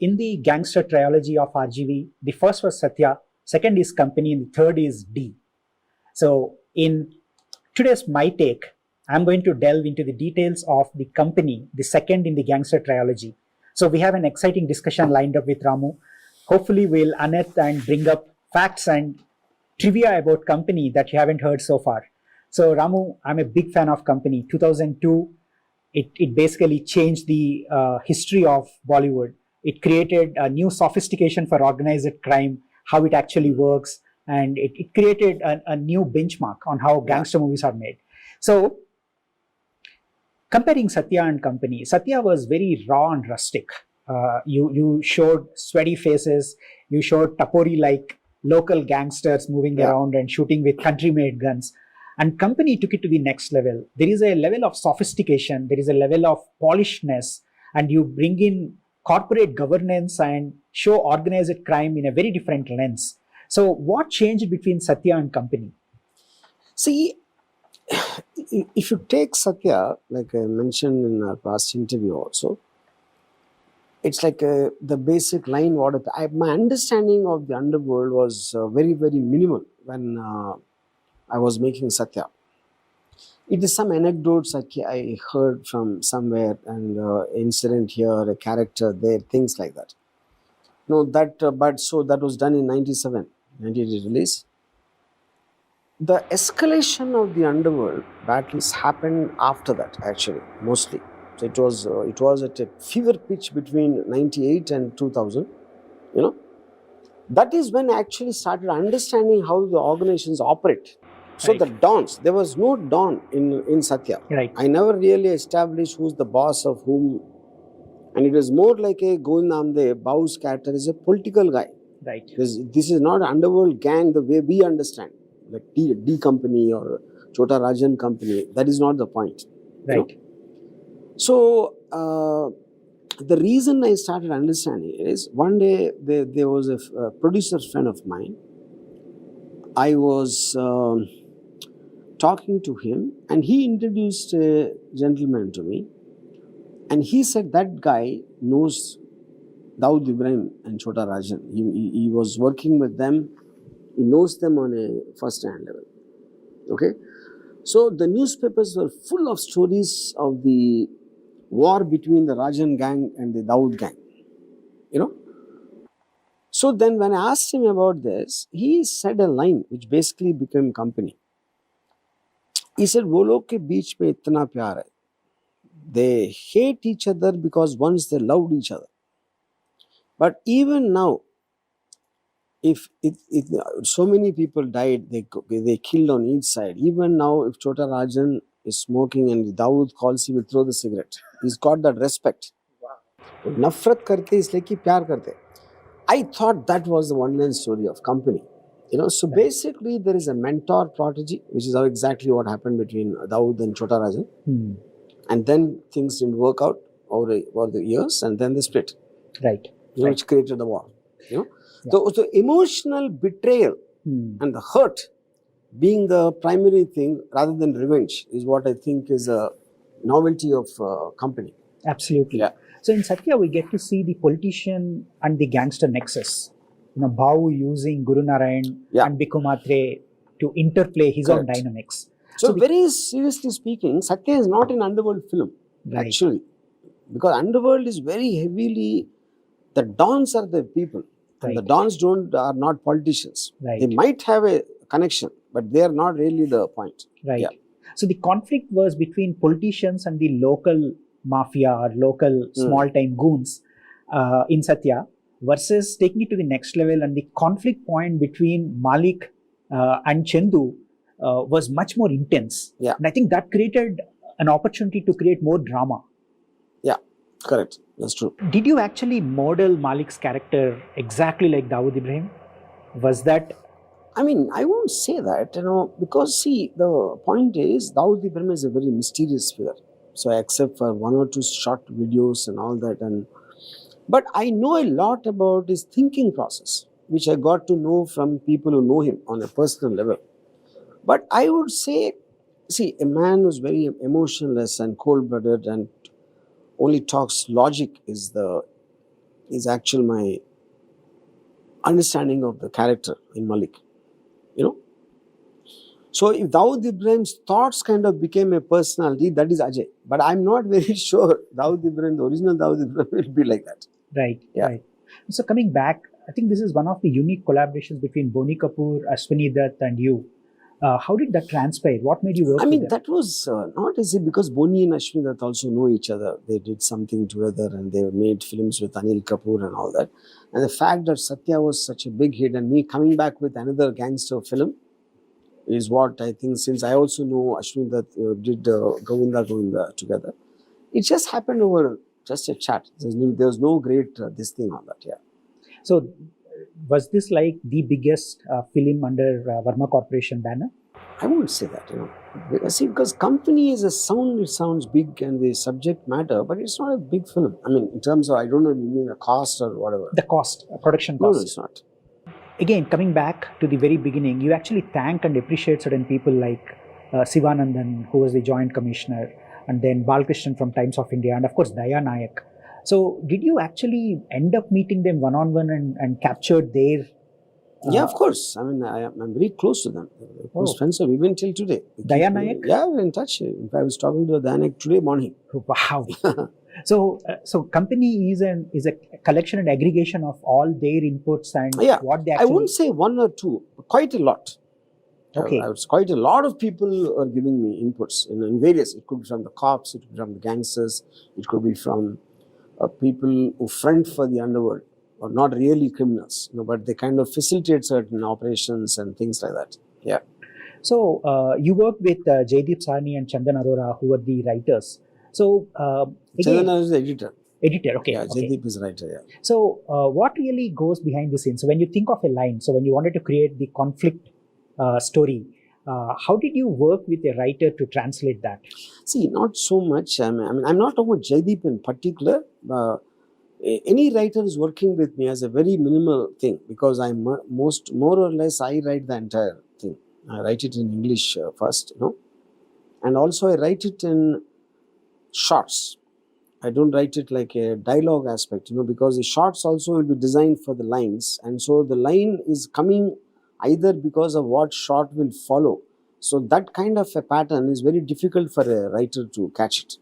in the gangster trilogy of RGV, the first was Satya, second is Company, and the third is D. So in today's My Take, I'm going to delve into the details of the Company, the second in the gangster trilogy. So we have an exciting discussion lined up with Ramu. Hopefully we'll unearth and bring up facts and trivia about Company that you haven't heard so far. So Ramu, I'm a big fan of Company. 2002, it basically changed the history of Bollywood. It created a new sophistication for organized crime, how it actually works, and it created a new benchmark on how gangster movies are made. So comparing Satya and Company, Satya was very raw and rustic. You showed sweaty faces, you showed Tapori-like local gangsters moving around and shooting with country-made guns. And Company took it to the next level. There is a level of sophistication, there is a level of polishedness, and you bring in corporate governance and show organized crime in a very different lens. So what changed between Satya and Company? See, if you take Satya, like I mentioned in our past interview also, it's like the basic line. My understanding of the underworld was very, very minimal when I was making Satya. It is some anecdotes I heard from somewhere, and incident here, a character there, things like that. No, that was done in 97, 98 release. The escalation of the underworld battles happened after that, actually, mostly. So it was at a fever pitch between 98 and 2000, you know. That is when I actually started understanding how the organizations operate. So the dons, there was no don in Satya. Right. I never really established who's the boss of whom. And it was more like a Govind Namdev, Bau's character is a political guy. Right. This is not an underworld gang the way we understand, like D Company or Chota Rajan Company. That is not the point. Right. You know? So the reason I started understanding is one day there was a producer friend of mine. I was talking to him, and he introduced a gentleman to me, and he said that guy knows Dawood Ibrahim and Chota Rajan. He was working with them. He knows them on a first-hand level. Okay, so the newspapers were full of stories of the war between the Rajan gang and the Dawood gang. You know. So then, when I asked him about this, he said a line which basically became Company. He said, "वो लोग के बीच में इतना प्यार है. They hate each other because once they loved each other. But even now, if so many people died, they killed on each side. Even now, if Chota Rajan is smoking and Dawood calls, he will throw the cigarette. He's got that respect. Nafrat karte isliye ki pyar karte." I thought that was the one-line story of Company. You know, so basically there is a mentor-prodigy, which is exactly what happened between Dawood and Chota Rajan. And then things didn't work out over the years, and then they split. Right. You know, which created the war. You know, the emotional betrayal and the hurt being the primary thing rather than revenge is what I think is a novelty of Company. Absolutely. Yeah. So in Satya, we get to see the politician and the gangster nexus. You know, Bau using Guru Narayan and Bikku Matre to interplay his own dynamics. So very seriously speaking, Satya is not an underworld film, actually. Because underworld is very heavily, the dons are the people. And the dons are not politicians. They might have a connection, but they are not really the point. Right. Yeah. So the conflict was between politicians and the local mafia or local small-time goons in Satya versus taking it to the next level, and the conflict point between Malik and Chandu was much more intense. Yeah. And I think that created an opportunity to create more drama. Yeah, correct. That's true. Did you actually model Malik's character exactly like Dawood Ibrahim? Was that... I mean, I won't say that, you know, because see, the point is, Dawood Ibrahim is a very mysterious figure. So except for one or two short videos and all that, but I know a lot about his thinking process, which I got to know from people who know him on a personal level. But I would say, see, a man who's very emotionless and cold-blooded and only talks logic is the is actual my understanding of the character in Malik. You know. So if Dawood Ibrahim's thoughts kind of became a personality, that is Ajay. But I'm not very sure Dawood Ibrahim, the original Dawood Ibrahim, will be like that. Right, Yeah. right. So coming back, I think this is one of the unique collaborations between Boni Kapoor, Ashwini Dutt, and you. How did that transpire? What made you work I mean, with them? that was not easy because Boni and Ashwini Dutt also know each other. They did something together and they made films with Anil Kapoor and all that. And the fact that Satya was such a big hit and me coming back with another gangster film is what I think, since I also know Ashwini Dutt did Govinda Govinda together. It just happened over just a chat. There's no great this thing on that, yeah. So, was this like the biggest film under Verma Corporation banner? I won't say that, because company is a sound, it sounds big and the subject matter, but it's not a big film. I mean, in terms of, I don't know if you mean a cost or whatever. The cost, production No, cost. it's not. Again, coming back to the very beginning, you actually thank and appreciate certain people like Sivanandan, who was the Joint Commissioner, and then Balkrishnan from Times of India, and of course Daya Nayak. So, did you actually end up meeting them one-on-one and captured their... Yeah, of course. I mean, I'm very close to them. Close friends of even till today. Daya Nayak? Yeah, we're in touch. In fact, I was talking to Daya Nayak today morning. Wow. So company is a collection and aggregation of all their inputs and what they actually... I wouldn't say one or two, quite a lot. Okay. It's quite a lot of people are giving me inputs in various. It could be from the cops, it could be from the gangsters, it could be from people who front for the underworld, or not really criminals, but they kind of facilitate certain operations and things like that. Yeah. So you worked with Jaideep Sahni and Chandan Arora, who were the writers. So Chandan Arora is the editor. Editor, okay. Yeah, okay. Jaideep is writer, yeah. So what really goes behind the scenes? So when you think of a line, so when you wanted to create the conflict story, how did you work with a writer to translate that? See, not so much. I mean, I'm not talking about Jaideep in particular. Any writer is working with me as a very minimal thing, because I'm more or less I write the entire thing. I write it in English first, and also I write it in shots. I don't write it like a dialogue aspect, because the shots also will be designed for the lines, and so the line is coming either because of what shot will follow. So that kind of a pattern is very difficult for a writer to catch it.